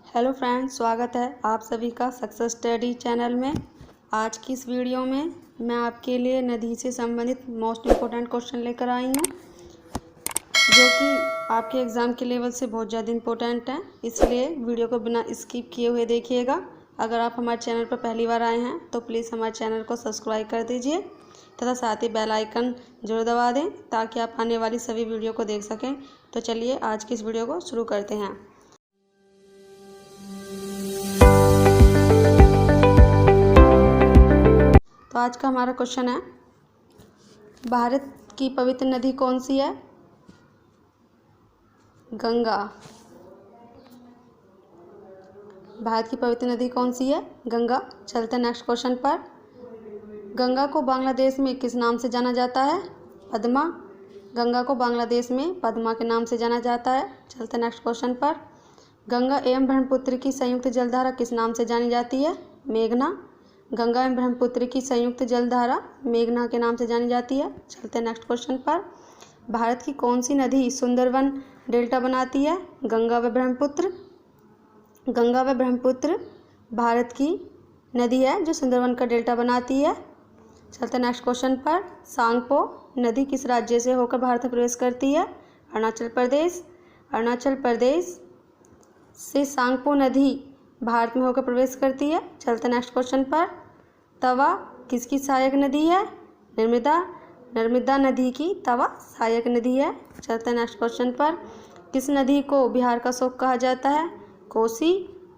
Hello friends, स्वागत है आप सभी का सक्सेस स्टडी चैनल में। आज की इस वीडियो में मैं आपके लिए नदी से संबंधित मोस्ट इम्पोर्टेंट क्वेश्चन लेकर आई हूँ, जो कि आपके एग्ज़ाम के लेवल से बहुत ज़्यादा इम्पोर्टेंट है। इसलिए वीडियो को बिना स्किप किए हुए देखिएगा। अगर आप हमारे चैनल पर पहली बार आए हैं तो प्लीज़ हमारे चैनल को सब्सक्राइब कर दीजिए तथा साथ ही बेल आइकन जरूर दबा दें ताकि आप आने वाली सभी वीडियो को देख सकें। तो चलिए आज की इस वीडियो को शुरू करते हैं। तो आज का हमारा क्वेश्चन है, भारत की पवित्र नदी कौन सी है? गंगा। भारत की पवित्र नदी कौन सी है? गंगा। चलते हैं नेक्स्ट क्वेश्चन पर। गंगा को बांग्लादेश में किस नाम से जाना जाता है? पद्मा। गंगा को बांग्लादेश में पद्मा के नाम से जाना जाता है। चलते हैं नेक्स्ट क्वेश्चन पर। गंगा एवं ब्रह्मपुत्र की संयुक्त जलधारा किस नाम से जानी जाती है? मेघना। गंगा एवं ब्रह्मपुत्र की संयुक्त जलधारा मेघना के नाम से जानी जाती है। चलते हैं नेक्स्ट क्वेश्चन पर। भारत की कौन सी नदी सुंदरवन डेल्टा बनाती है? गंगा व ब्रह्मपुत्र। गंगा व ब्रह्मपुत्र भारत की नदी है जो सुंदरवन का डेल्टा बनाती है। चलते हैं नेक्स्ट क्वेश्चन पर। सांगपो नदी किस राज्य से होकर भारत में प्रवेश करती है? अरुणाचल प्रदेश। अरुणाचल प्रदेश से सांगपो नदी भारत में होकर प्रवेश करती है। चलते नेक्स्ट क्वेश्चन पर। तवा किसकी सहायक नदी है? नर्मदा। नर्मदा नदी की तवा सहायक नदी है। चलते नेक्स्ट क्वेश्चन पर। किस नदी को बिहार का शोक कहा जाता है? कोसी।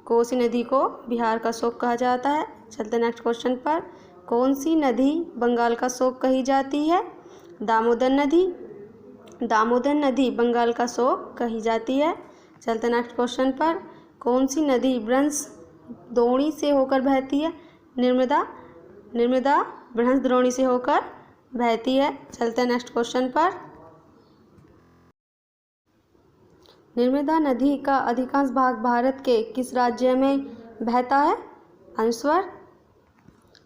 कोसी नदी को बिहार का शोक कहा जाता है। चलते नेक्स्ट क्वेश्चन पर। कौन सी नदी बंगाल का शोक कही जाती है? दामोदर नदी। दामोदर नदी बंगाल का शोक कही जाती है। चलते नेक्स्ट क्वेश्चन पर। कौन सी नदी ब्रह्मस द्रोणी से होकर बहती है? नर्मदा। नर्मदा ब्रह्मस द्रोणी से होकर बहती है। चलते हैं नेक्स्ट क्वेश्चन पर। नर्मदा नदी का अधिकांश भाग भारत के किस राज्य में बहता है? आंसर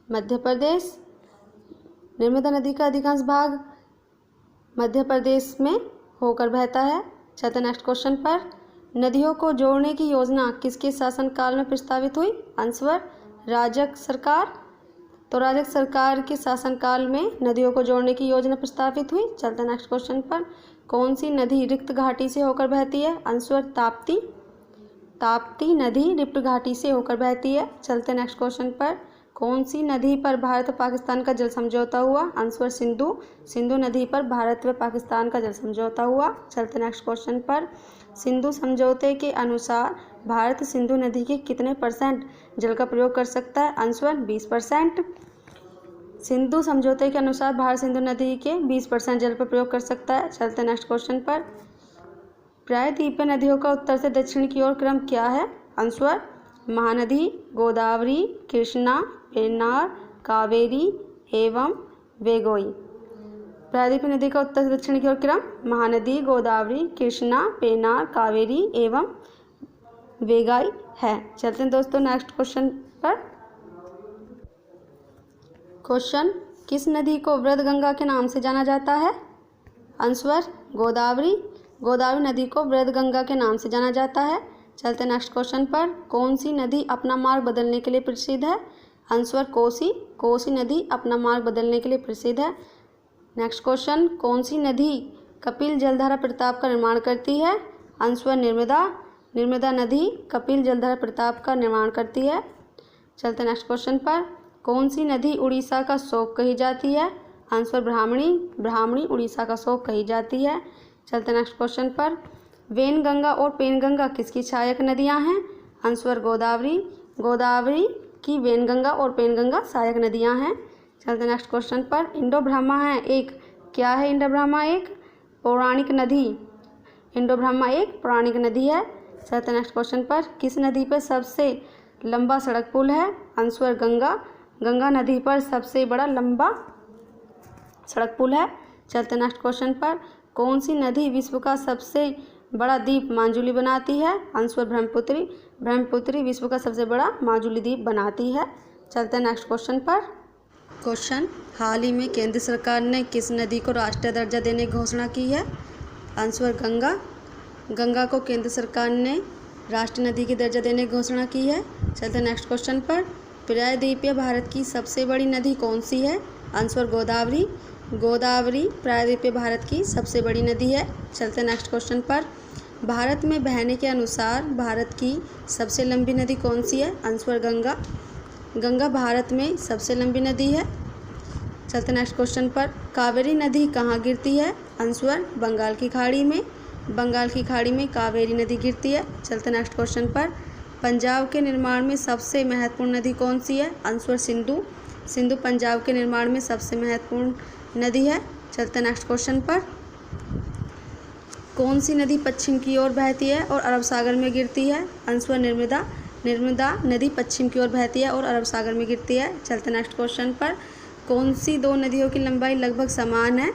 मध्य प्रदेश। नर्मदा नदी का अधिकांश भाग मध्य प्रदेश में होकर बहता है। चलते नेक्स्ट क्वेश्चन पर। नदियों को जोड़ने की योजना किसके शासनकाल में प्रस्तावित हुई? आंसर राजग सरकार। तो राजग सरकार के शासनकाल में नदियों को जोड़ने की योजना प्रस्तावित हुई। चलते नेक्स्ट क्वेश्चन पर। कौन सी नदी रिक्त घाटी से होकर बहती है? आंसर ताप्ती। ताप्ती नदी रिक्त घाटी से होकर बहती है। चलते नेक्स्ट क्वेश्चन पर। कौन सी नदी पर भारत व पाकिस्तान का जल समझौता हुआ? आंसर सिंधु। सिंधु नदी पर भारत व पाकिस्तान का जल समझौता हुआ। चलते नेक्स्ट क्वेश्चन पर। सिंधु समझौते के अनुसार भारत सिंधु नदी के कितने % जल का प्रयोग कर सकता है? आंसर 20%। सिंधु समझौते के अनुसार भारत सिंधु नदी के 20% जल पर प्रयोग कर सकता है। चलते नेक्स्ट क्वेश्चन पर। प्रायद्वीपीय नदियों का उत्तर से दक्षिण की ओर क्रम क्या है? आंसर महानदी, गोदावरी, कृष्णा, पेन्नार, कावेरी एवं वेगोई। प्रायद्वीपीय नदी का उत्तर से दक्षिण की ओर क्रम महानदी, गोदावरी, कृष्णा, पेन्नार, कावेरी एवं वेगाई है। चलते हैं दोस्तों नेक्स्ट क्वेश्चन पर। क्वेश्चन, किस नदी को वृद्धगंगा के नाम से जाना जाता है? आंसर गोदावरी। गोदावरी नदी को वृद्धगंगा के नाम से जाना जाता है। चलते नेक्स्ट क्वेश्चन पर। कौन सी नदी अपना मार्ग बदलने के लिए प्रसिद्ध है? आंसर कोसी। कोसी नदी अपना मार्ग बदलने के लिए प्रसिद्ध है। नेक्स्ट क्वेश्चन, कौन सी नदी कपिल जलधारा प्रताप का निर्माण करती है? आंसर नर्मदा। नर्मदा नदी कपिल जलधारा प्रताप का निर्माण करती है। चलते नेक्स्ट क्वेश्चन पर। कौन सी नदी उड़ीसा का शोक कही जाती है? आंसर ब्राह्मणी। ब्राह्मणी उड़ीसा का शोक कही जाती है। चलते नेक्स्ट क्वेश्चन पर। वेनगंगा और पेनगंगा किसकी सहायक नदियां हैं? आंसर गोदावरी। गोदावरी की वेनगंगा और पेनगंगा सहायक नदियां हैं। चलते नेक्स्ट क्वेश्चन पर। इंडो ब्रह्मा है एक क्या है? इंडो ब्रह्मा एक पौराणिक नदी। इंडो ब्रह्मा एक पौराणिक नदी है। चलते नेक्स्ट क्वेश्चन पर। किस नदी पर सबसे लंबा सड़क पुल है? आंसर गंगा। गंगा नदी पर सबसे बड़ा लंबा सड़क पुल है। चलते नेक्स्ट क्वेश्चन पर। कौन सी नदी विश्व का सबसे बड़ा द्वीप माजुली बनाती है? आंसर ब्रह्मपुत्री। ब्रह्मपुत्री विश्व का सबसे बड़ा माजुली द्वीप बनाती है। चलते नेक्स्ट क्वेश्चन पर। क्वेश्चन, हाल ही में केंद्र सरकार ने किस नदी को राष्ट्रीय दर्जा देने की घोषणा की है? आंसर गंगा। गंगा को केंद्र सरकार ने राष्ट्रीय नदी की दर्जा देने की घोषणा की है। चलते नेक्स्ट क्वेश्चन पर। प्रायद्वीपीय भारत की सबसे बड़ी नदी कौन सी है? आंसर गोदावरी। गोदावरी प्रायद्वीपीय भारत की सबसे बड़ी नदी है। चलते नेक्स्ट क्वेश्चन पर। भारत में बहने के अनुसार भारत की सबसे लंबी नदी कौन सी है? आंसर गंगा। गंगा भारत में सबसे लंबी नदी है। चलते नेक्स्ट क्वेश्चन पर। कावेरी नदी कहाँ गिरती है? आंसर बंगाल की खाड़ी में। बंगाल की खाड़ी में कावेरी नदी गिरती है। चलते नेक्स्ट क्वेश्चन पर। पंजाब के निर्माण में सबसे महत्वपूर्ण नदी कौन सी है? आंसर सिंधु। सिंधु पंजाब के निर्माण में सबसे महत्वपूर्ण नदी है। चलते नेक्स्ट क्वेश्चन पर। कौन सी नदी पश्चिम की ओर बहती है और अरब सागर में गिरती है? आंसर नर्मदा। नर्मदा नदी पश्चिम की ओर बहती है और अरब सागर में गिरती है। चलते नेक्स्ट क्वेश्चन पर। कौन सी दो नदियों की लंबाई लगभग समान है?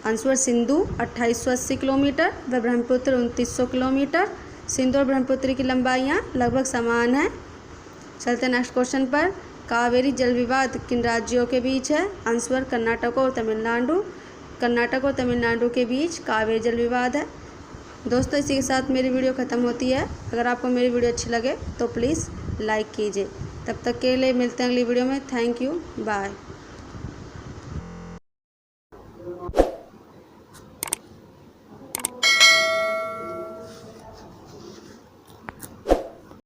आंसर सिंधु 2880 किलोमीटर व ब्रह्मपुत्र 2900 किलोमीटर। सिंधु और ब्रह्मपुत्र की लंबाइयाँ लगभग समान हैं। चलते नेक्स्ट क्वेश्चन पर। कावेरी जल विवाद किन राज्यों के बीच है? आंसर कर्नाटक और तमिलनाडु। कर्नाटक और तमिलनाडु के बीच कावेरी जल विवाद है। दोस्तों, इसी के साथ मेरी वीडियो ख़त्म होती है। अगर आपको मेरी वीडियो अच्छी लगे तो प्लीज़ लाइक कीजिए। तब तक के लिए मिलते हैं अगली वीडियो में। Thank you, bye.